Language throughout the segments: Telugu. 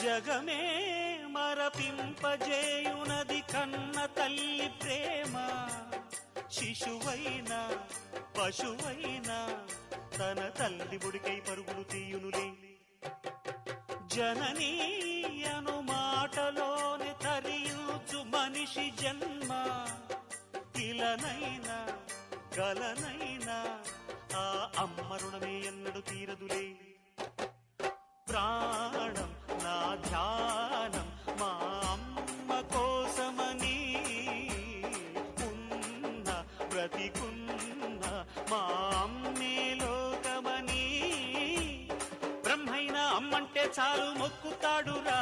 జగమే మరపింపజేయునది కన్న తల్లి ప్రేమ. శిశువైనా పశువైనా తన తల్లి ఒడికై పరుగులు తీయునులే. జననీ అను మాటలోని తరియుచు మనిషి జన్మ. ఇలనైనా గలనైనా ఆ అమ్మ రుణమే ఎన్నడు తీరదులే. ప్రాణం నా ధ్యానం మా అమ్మ కోసమని, ఉన్న బ్రతికున్న మా అమ్మే లోకమని. బ్రహ్మైనా అమ్మంటే చాలు మొక్కుతాడురా,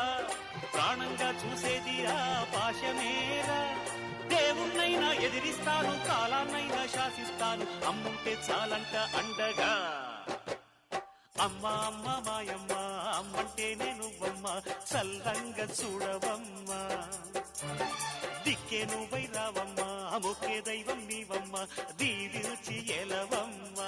ప్రాణంగా చూసేది ఆ పాశమేరా. దేవుణ్ణైనా ఎదిరిస్తాను, కాలాన్నైనా శాసిస్తాను, అమ్ముంటే చాలంట అండగా. అమ్మ అమ్మ మాయమ్మ అమ్మంటే నువ్వమ్మ, చల్లంగా చూడవమ్మ. దిక్కే నువ్వై రావమ్మ, మొక్కే దైవం నీవమ్మ, దీవించి ఎలవమ్మ.